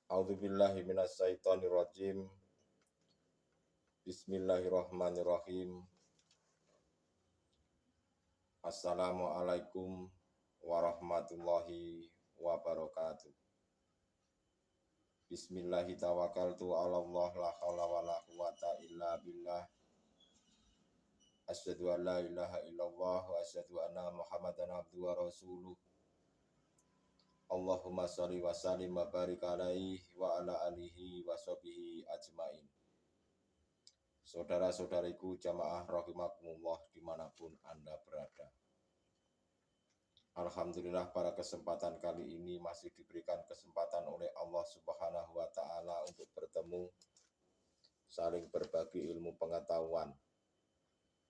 A'udzubillahi minasyaitonirrajim. Bismillahirrahmanirrahim. Assalamualaikum warahmatullahi wabarakatuh. Bismillahi tawakkaltu 'alallah la haula wala quwata illa billah. Asyhadu an la ilaha illallah wa asyhadu anna Muhammadan abduhu wa rasuluh. Allahumma shalli wa sallim wa barik alaihi wa ala alihi wa sahbihi ajmain. Saudara-saudariku jamaah rahimakumullah dimanapun Anda berada. Alhamdulillah pada kesempatan kali ini masih diberikan kesempatan oleh Allah Subhanahu wa Ta'ala untuk bertemu, saling berbagi ilmu pengetahuan.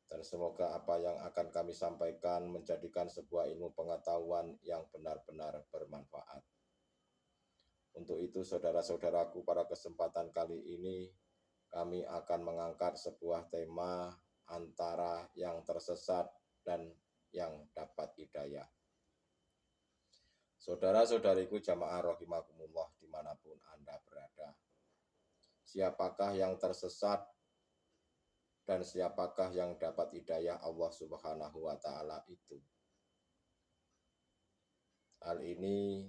Dan semoga apa yang akan kami sampaikan menjadikan sebuah ilmu pengetahuan yang benar-benar bermanfaat. Untuk itu saudara-saudaraku, pada kesempatan kali ini kami akan mengangkat sebuah tema antara yang tersesat dan yang dapat hidayah. Saudara-saudariku jamaah rahimakumullah dimanapun Anda berada. Siapakah yang tersesat dan siapakah yang dapat hidayah Allah Subhanahu wa Ta'ala itu? Hal ini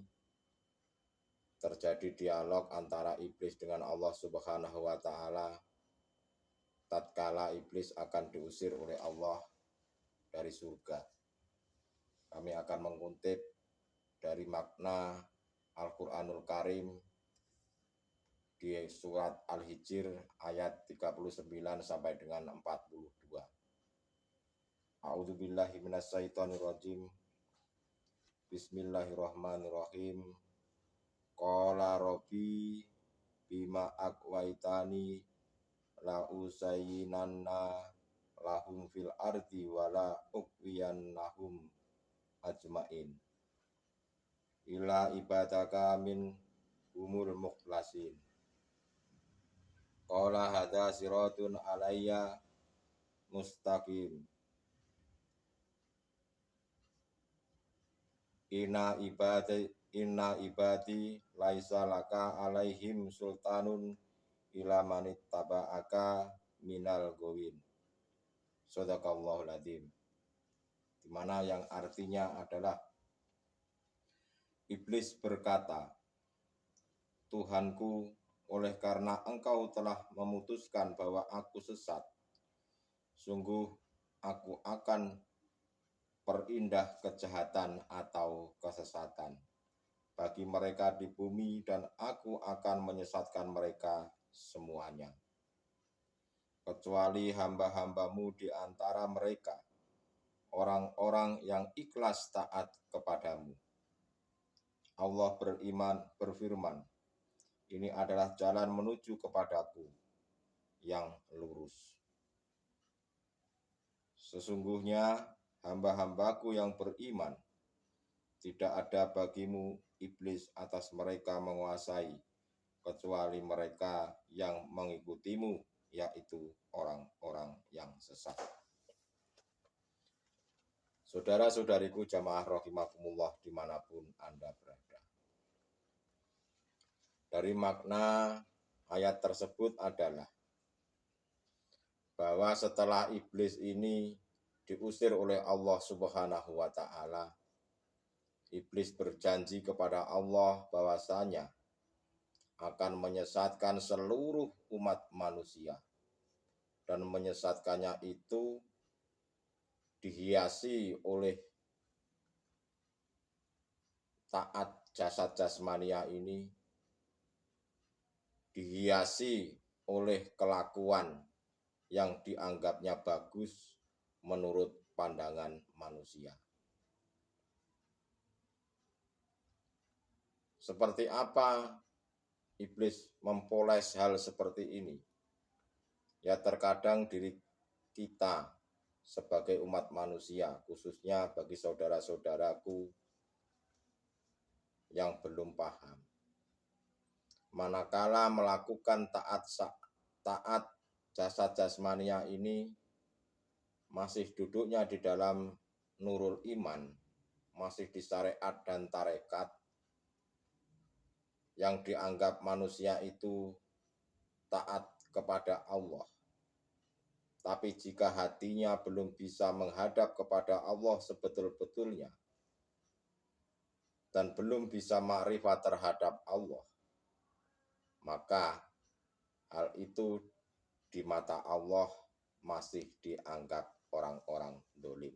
terjadi dialog antara iblis dengan Allah Subhanahu wa Ta'ala tatkala iblis akan diusir oleh Allah dari surga. Kami akan mengutip dari makna Al-Qur'anul Karim di surat Al-Hijr ayat 39 sampai dengan 42. A'udzubillahi minasyaitonirrajim. Bismillahirrahmanirrahim. Qala rabbi bima aqwaitani la usayyinanna lahum fil ardi wala uqwiyannahum ajmain ila ibadaka min humul mukhlasin. Qala hadza siratun alayya mustaqim. Inna ibadi laisa laka alaihim sultanun ila manit taba'aka minal gowin. Shadaqallahul adzim. Di mana yang artinya adalah iblis berkata, Tuhanku, oleh karena engkau telah memutuskan bahwa aku sesat, sungguh aku akan perindah kejahatan atau kesesatan bagi mereka di bumi dan aku akan menyesatkan mereka semuanya. Kecuali hamba-hambamu di antara mereka, orang-orang yang ikhlas taat kepadamu. Allah berfirman, ini adalah jalan menuju kepadaku yang lurus. Sesungguhnya hamba-hambaku yang beriman, tidak ada bagimu iblis atas mereka menguasai, kecuali mereka yang mengikutimu, yaitu orang-orang yang sesat. Saudara-saudariku jamaah rahimakumullah dimanapun Anda berada. Dari makna ayat tersebut adalah bahwa setelah iblis ini diusir oleh Allah Subhanahu wa Ta'ala, iblis berjanji kepada Allah bahwasanya akan menyesatkan seluruh umat manusia, dan menyesatkannya itu dihiasi oleh taat jasad jasmania ini, dihiasi oleh kelakuan yang dianggapnya bagus menurut pandangan manusia. Seperti apa iblis mempoles hal seperti ini? Ya, terkadang diri kita sebagai umat manusia, khususnya bagi saudara-saudaraku yang belum paham, manakala melakukan taat jasad jasmania ini, masih duduknya di dalam nurul iman, masih di syariat dan tarekat, yang dianggap manusia itu taat kepada Allah. Tapi jika hatinya belum bisa menghadap kepada Allah sebetul-betulnya dan belum bisa makrifat terhadap Allah, maka hal itu di mata Allah masih dianggap orang-orang dolim.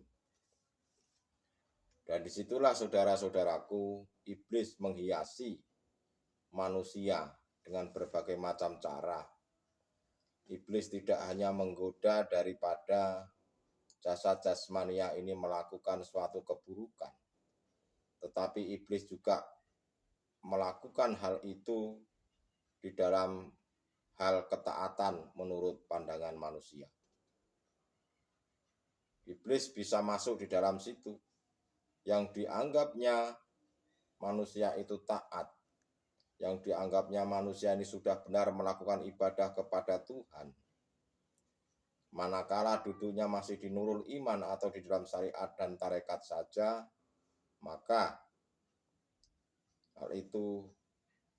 Dan disitulah saudara-saudaraku, iblis menghiasi manusia dengan berbagai macam cara. Iblis tidak hanya menggoda daripada jasad jasmania ini melakukan suatu keburukan, tetapi iblis juga melakukan hal itu di dalam hal ketaatan menurut pandangan manusia. Iblis bisa masuk di dalam situ yang dianggapnya manusia itu taat, yang dianggapnya manusia ini sudah benar melakukan ibadah kepada Tuhan. Manakala duduknya masih di nurul iman atau di dalam syariat dan tarekat saja, maka hal itu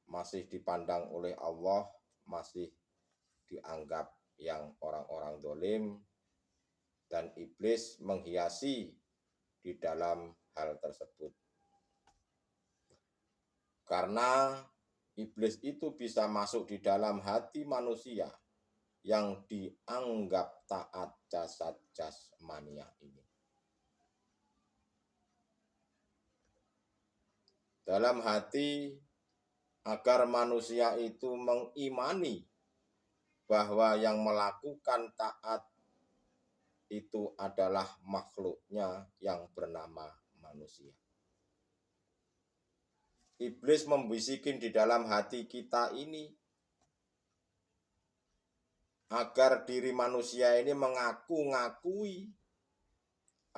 masih dipandang oleh Allah, masih dianggap yang orang-orang dolim, dan iblis menghiasi di dalam hal tersebut. Karena iblis itu bisa masuk di dalam hati manusia yang dianggap taat jasad jasmania ini. Dalam hati agar manusia itu mengimani bahwa yang melakukan taat itu adalah makhluknya yang bernama manusia. Iblis membisikin di dalam hati kita ini agar diri manusia ini mengaku-ngakui,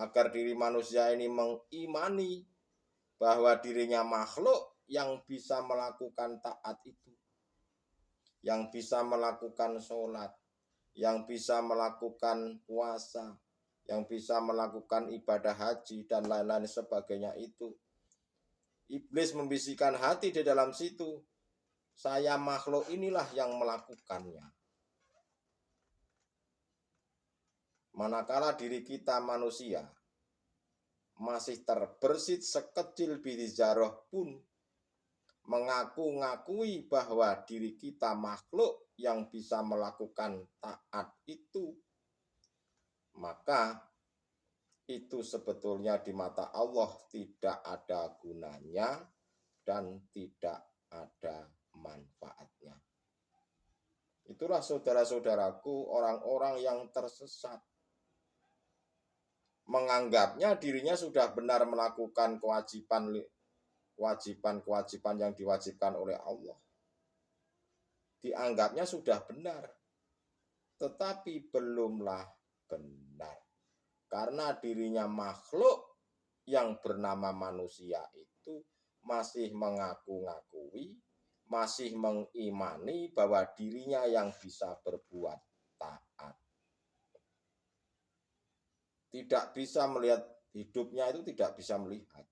agar diri manusia ini mengimani bahwa dirinya makhluk yang bisa melakukan taat itu, yang bisa melakukan sholat, yang bisa melakukan puasa, yang bisa melakukan ibadah haji, dan lain-lain sebagainya itu. Iblis membisikkan hati di dalam situ, saya makhluk inilah yang melakukannya. Manakala diri kita manusia masih terbersit sekecil biji zarah pun mengaku-ngakui bahwa diri kita makhluk yang bisa melakukan taat itu, maka itu sebetulnya di mata Allah tidak ada gunanya dan tidak ada manfaatnya. Itulah saudara-saudaraku orang-orang yang tersesat. Menganggapnya dirinya sudah benar melakukan kewajiban yang diwajibkan oleh Allah. Dianggapnya sudah benar, tetapi belumlah benar. Karena dirinya makhluk yang bernama manusia itu masih mengaku-ngakui, masih mengimani bahwa dirinya yang bisa berbuat taat. Tidak bisa melihat hidupnya itu, tidak bisa melihat.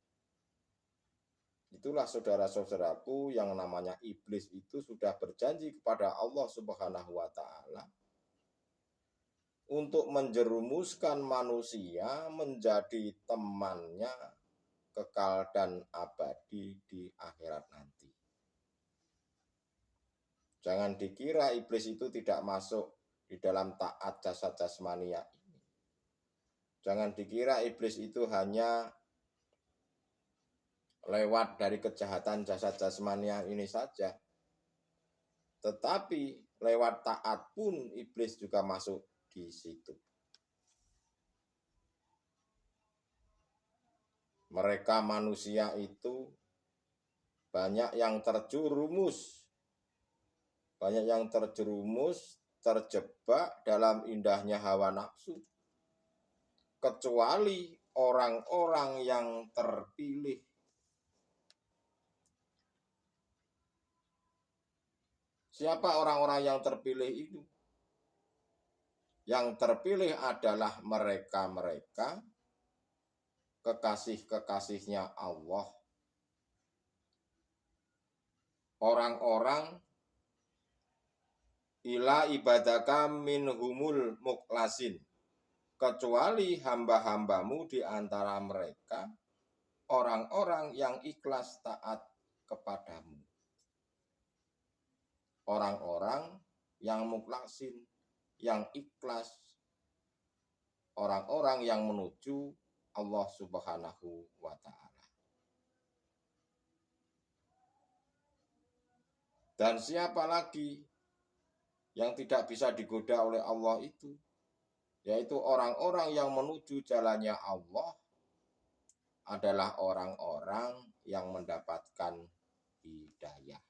Itulah saudara-saudaraku yang namanya iblis itu sudah berjanji kepada Allah Subhanahu wa Ta'ala untuk menjerumuskan manusia menjadi temannya kekal dan abadi di akhirat nanti. Jangan dikira iblis itu tidak masuk di dalam taat jasad jasmania ini. Jangan dikira iblis itu hanya lewat dari kejahatan jasad jasmania ini saja. Tetapi lewat taat pun iblis juga masuk di situ. Mereka manusia itu banyak yang terjerumus, terjebak dalam indahnya hawa nafsu. Kecuali orang-orang yang terpilih. Siapa orang-orang yang terpilih itu? Yang terpilih adalah mereka-mereka kekasih-kekasihnya Allah. orang-orang ila ibadaka minhumul muklasin, kecuali hamba-hambamu di antara mereka orang-orang yang ikhlas taat kepadamu. Orang-orang yang mukhlasin, yang ikhlas, orang-orang yang menuju Allah Subhanahu wa ta'ala. Dan siapa lagi yang tidak bisa digoda oleh Allah itu? Yaitu orang-orang yang menuju jalannya Allah adalah orang-orang yang mendapatkan hidayah.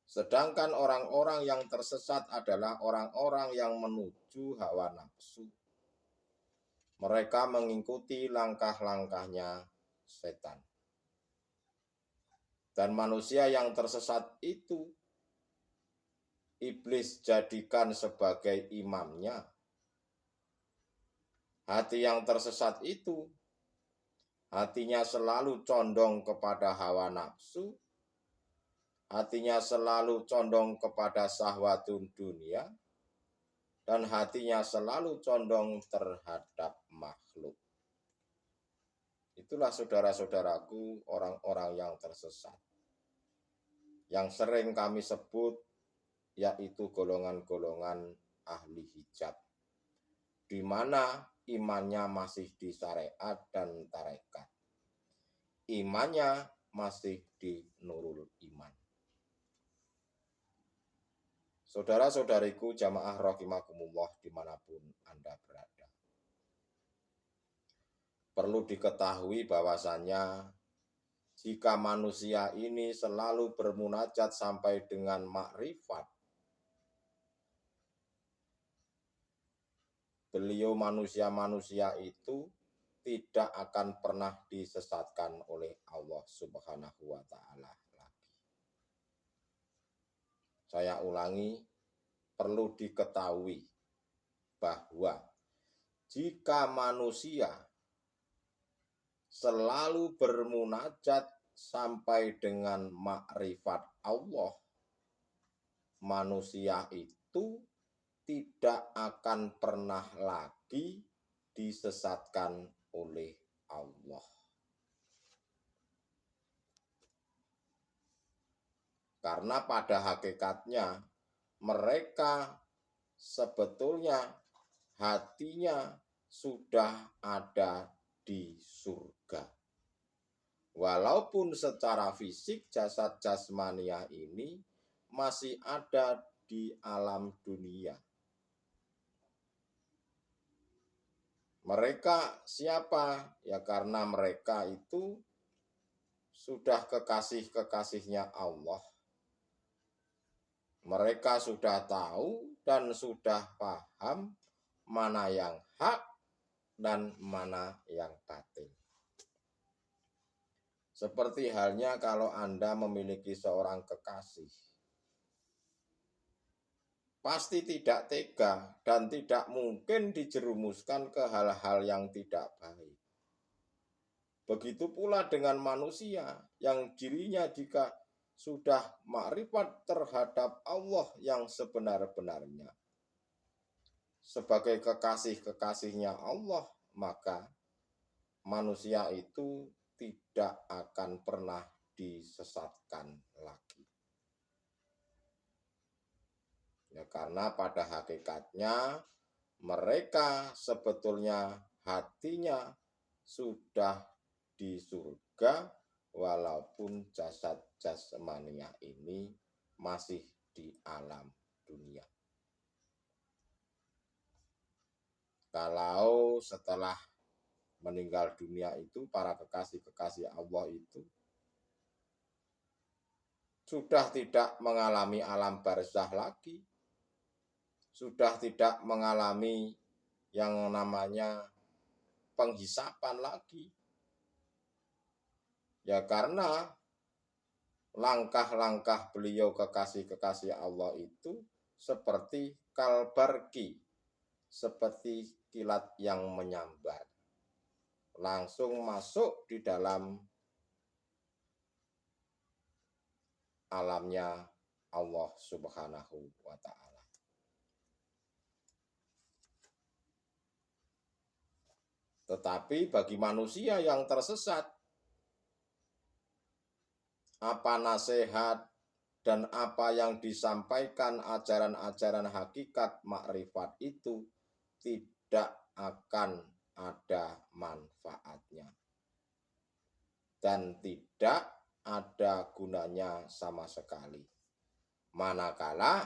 Sedangkan orang-orang yang tersesat adalah orang-orang yang menuju hawa nafsu. Mereka mengikuti langkah-langkahnya setan. Dan manusia yang tersesat itu iblis jadikan sebagai imamnya. Hati yang tersesat itu hatinya selalu condong kepada hawa nafsu, hatinya selalu condong kepada syahwatun dunia, dan hatinya selalu condong terhadap makhluk. Itulah saudara-saudaraku orang-orang yang tersesat, yang sering kami sebut yaitu golongan-golongan ahli hijab, di mana imannya masih di syariat dan tarekat. Imannya masih di nurul iman. Saudara-saudariku jamaah rahimakumullah dimanapun Anda berada. Perlu diketahui bahwasannya jika manusia ini selalu bermunajat sampai dengan makrifat, beliau manusia-manusia itu tidak akan pernah disesatkan oleh Allah Subhanahu wa ta'ala lagi. Saya ulangi, perlu diketahui bahwa jika manusia selalu bermunajat sampai dengan makrifat Allah, manusia itu tidak akan pernah lagi disesatkan oleh Allah. Karena pada hakikatnya mereka sebetulnya hatinya sudah ada di surga. Walaupun secara fisik jasad jasmania ini masih ada di alam dunia. Mereka siapa? Ya karena mereka itu sudah kekasih-kekasihnya Allah. Mereka sudah tahu dan sudah paham mana yang hak dan mana yang batil. Seperti halnya kalau Anda memiliki seorang kekasih, pasti tidak tega dan tidak mungkin dijerumuskan ke hal-hal yang tidak baik. Begitu pula dengan manusia yang dirinya jika sudah makrifat terhadap Allah yang sebenar-benarnya sebagai kekasih-kekasihnya Allah, maka manusia itu tidak akan pernah disesatkan lagi. Ya, karena pada hakikatnya mereka sebetulnya hatinya sudah di surga, walaupun jasad jasmania ini masih di alam dunia. Kalau setelah meninggal dunia itu para kekasih-kekasih Allah itu sudah tidak mengalami alam barzah lagi, sudah tidak mengalami yang namanya penghisapan lagi. Ya karena langkah-langkah beliau kekasih-kekasih Allah itu seperti kalbarki, seperti kilat yang menyambar. langsung masuk di dalam alamnya Allah Subhanahu wa Ta'ala. Tetapi bagi manusia yang tersesat, apa nasihat dan apa yang disampaikan ajaran-ajaran hakikat makrifat itu tidak akan ada manfaatnya dan tidak ada gunanya sama sekali. Manakala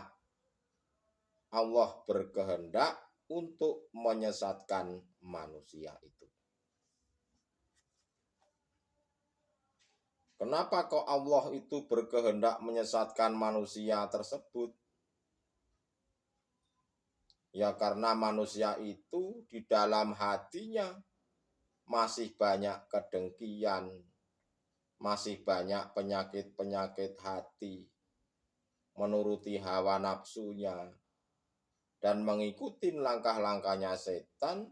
Allah berkehendak untuk menyesatkan manusia itu. Kenapa kok Allah itu berkehendak menyesatkan manusia tersebut? Ya karena manusia itu di dalam hatinya masih banyak kedengkian, masih banyak penyakit-penyakit hati, menuruti hawa nafsunya, dan mengikuti langkah-langkahnya setan,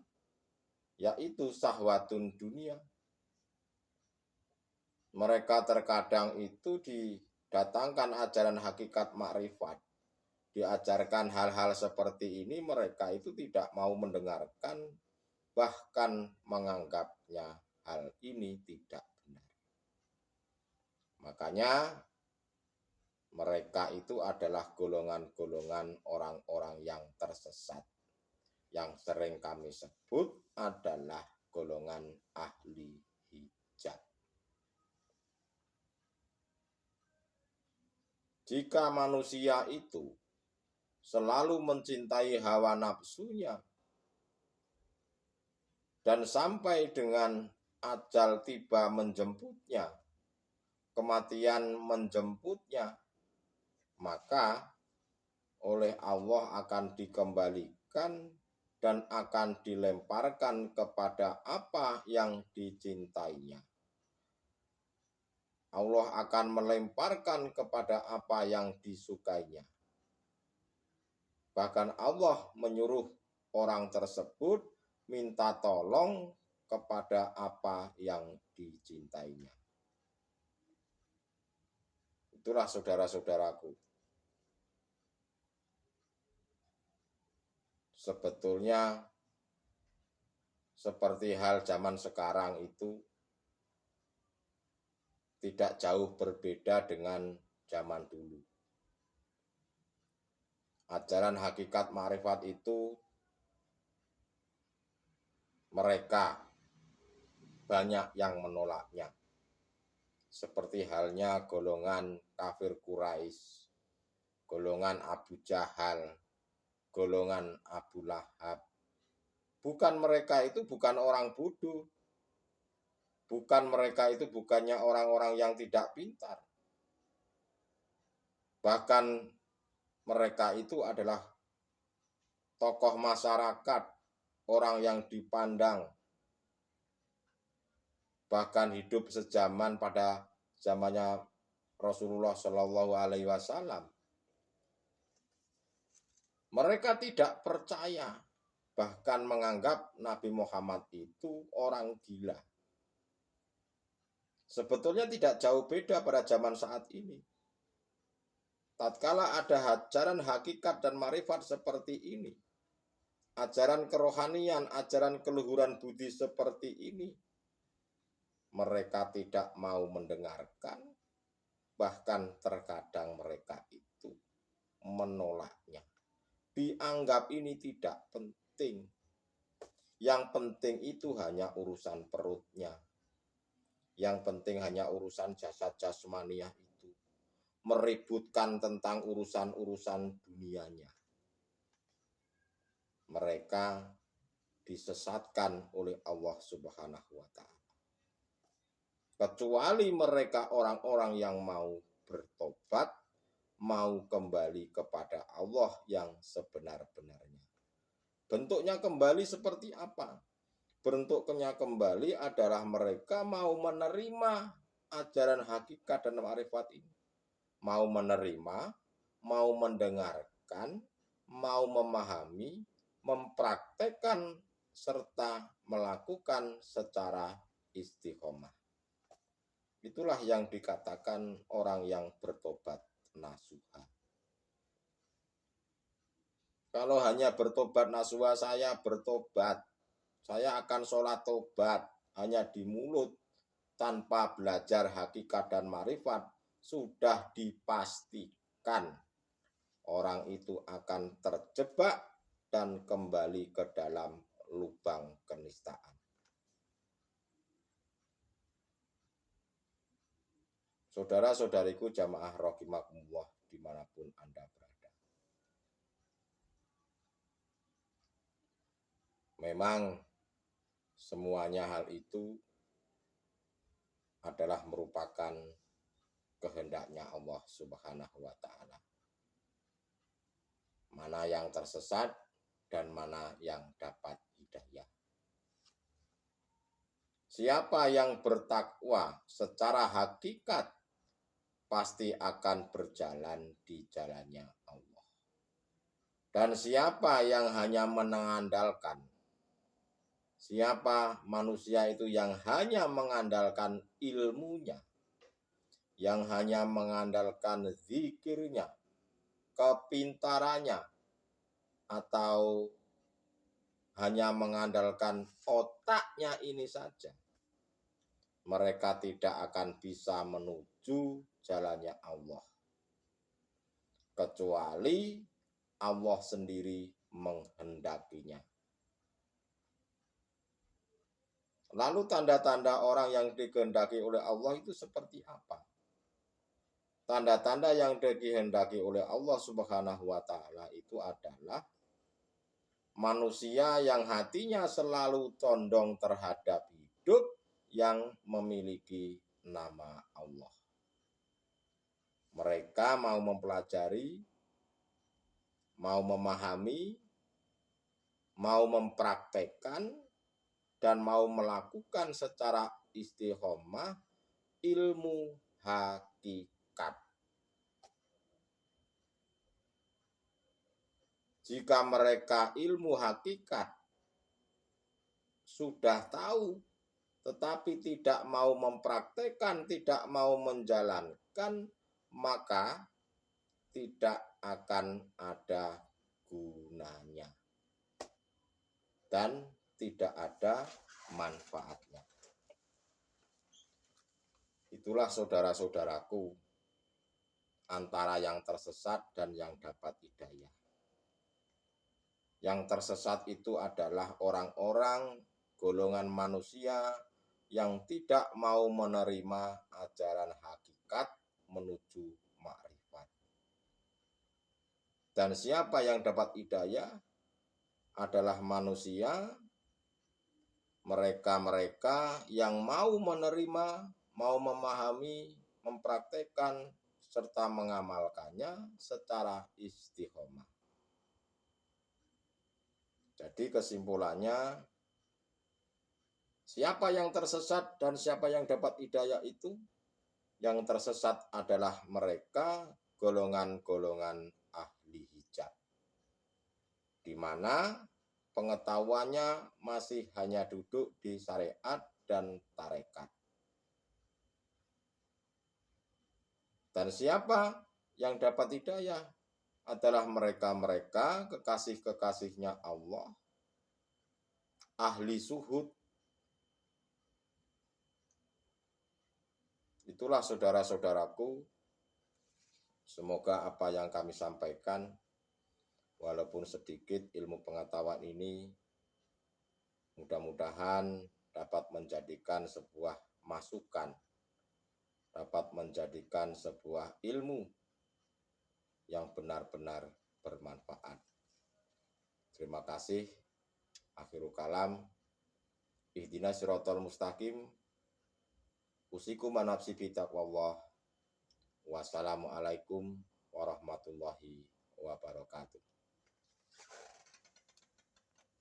yaitu syahwatun dunia. Mereka terkadang itu didatangkan ajaran hakikat makrifat, diajarkan hal-hal seperti ini, mereka itu tidak mau mendengarkan, bahkan menganggapnya hal ini tidak benar. Makanya mereka itu adalah golongan-golongan orang-orang yang tersesat, yang sering kami sebut adalah golongan ahli hijab. Jika manusia itu selalu mencintai hawa nafsunya dan sampai dengan ajal tiba menjemputnya, kematian menjemputnya, maka oleh Allah akan dikembalikan dan akan dilemparkan kepada apa yang dicintainya. Allah akan melemparkan kepada apa yang disukainya. Bahkan Allah menyuruh orang tersebut minta tolong kepada apa yang dicintainya. Itulah saudara-saudaraku. Sebetulnya seperti hal zaman sekarang itu tidak jauh berbeda dengan zaman dulu. Ajaran hakikat makrifat itu mereka banyak yang menolaknya. Seperti halnya golongan kafir Quraisy, golongan Abu Jahal, golongan Abu Lahab. Bukan mereka itu bukan orang bodoh. Bukan mereka itu bukannya orang-orang yang tidak pintar. Bahkan mereka itu adalah tokoh masyarakat, orang yang dipandang, bahkan hidup sejaman pada zamannya Rasulullah Shallallahu Alaihi Wasallam. Mereka tidak percaya, bahkan menganggap Nabi Muhammad itu orang gila. Sebetulnya tidak jauh beda pada zaman saat ini. Tatkala ada ajaran hakikat dan marifat seperti ini, ajaran kerohanian, ajaran keluhuran budi seperti ini, mereka tidak mau mendengarkan, bahkan terkadang mereka itu menolaknya. Dianggap ini tidak penting. Yang penting itu hanya urusan perutnya. Yang penting hanya urusan jasad jasmaniah itu. Meributkan tentang urusan-urusan dunianya. Mereka disesatkan oleh Allah Subhanahu wa Ta'ala. Kecuali mereka orang-orang yang mau bertobat, mau kembali kepada Allah yang sebenar-benarnya. Bentuknya kembali seperti apa? Bentuknya kembali adalah mereka mau menerima ajaran hakikat dan ma'rifat ini. Mau menerima, mau mendengarkan, mau memahami, mempraktekkan serta melakukan secara istiqomah. Itulah yang dikatakan orang yang bertobat nasuha. Kalau hanya bertobat nasuha, saya bertobat, saya akan sholat tobat hanya di mulut tanpa belajar hakikat dan marifat, sudah dipastikan orang itu akan terjebak dan kembali ke dalam lubang kenistaan. Saudara-saudariku jamaah rahimakumullah dimanapun Anda berada. Memang semuanya hal itu adalah merupakan kehendaknya Allah Subhanahu wa Ta'ala. Mana yang tersesat dan mana yang dapat hidayah. Siapa yang bertakwa secara hakikat pasti akan berjalan di jalannya Allah. Dan siapa yang hanya mengandalkan, siapa manusia itu yang hanya mengandalkan ilmunya, yang hanya mengandalkan zikirnya, kepintarannya, atau hanya mengandalkan otaknya ini saja, mereka tidak akan bisa menuju jalannya Allah. Kecuali Allah sendiri menghendakinya. Lalu tanda-tanda orang yang dikehendaki oleh Allah itu seperti apa? Tanda-tanda yang dikehendaki oleh Allah Subhanahu wa Ta'ala itu adalah manusia yang hatinya selalu condong terhadap hidup yang memiliki nama Allah. Mereka mau mempelajari, mau memahami, mau mempraktekkan, dan mau melakukan secara istiqomah ilmu hakikat. Jika mereka ilmu hakikat sudah tahu, tetapi tidak mau mempraktekkan, tidak mau menjalankan, maka tidak akan ada gunanya dan tidak ada manfaatnya. Itulah saudara-saudaraku antara yang tersesat dan yang dapat hidayah. Yang tersesat itu adalah orang-orang golongan manusia yang tidak mau menerima ajaran hakikat menuju makrifat. Dan siapa yang dapat hidayah adalah manusia, mereka-mereka yang mau menerima, mau memahami, mempraktekkan, serta mengamalkannya secara istiqomah. Jadi kesimpulannya, siapa yang tersesat dan siapa yang dapat hidayah itu? Yang tersesat adalah mereka golongan-golongan ahli hijab, di mana pengetahuannya masih hanya duduk di syariat dan tarekat. Dan siapa yang dapat hidayah adalah mereka-mereka kekasih-kekasihnya Allah, ahli suhud. Itulah saudara-saudaraku, semoga apa yang kami sampaikan, walaupun sedikit ilmu pengetahuan ini, mudah-mudahan dapat menjadikan sebuah masukan, dapat menjadikan sebuah ilmu yang benar-benar bermanfaat. Terima kasih. Akhirul kalam. Ihdinas siratal mustaqim. Usikum nafsi bi taqwallah. Wassalamualaikum warahmatullahi wabarakatuh.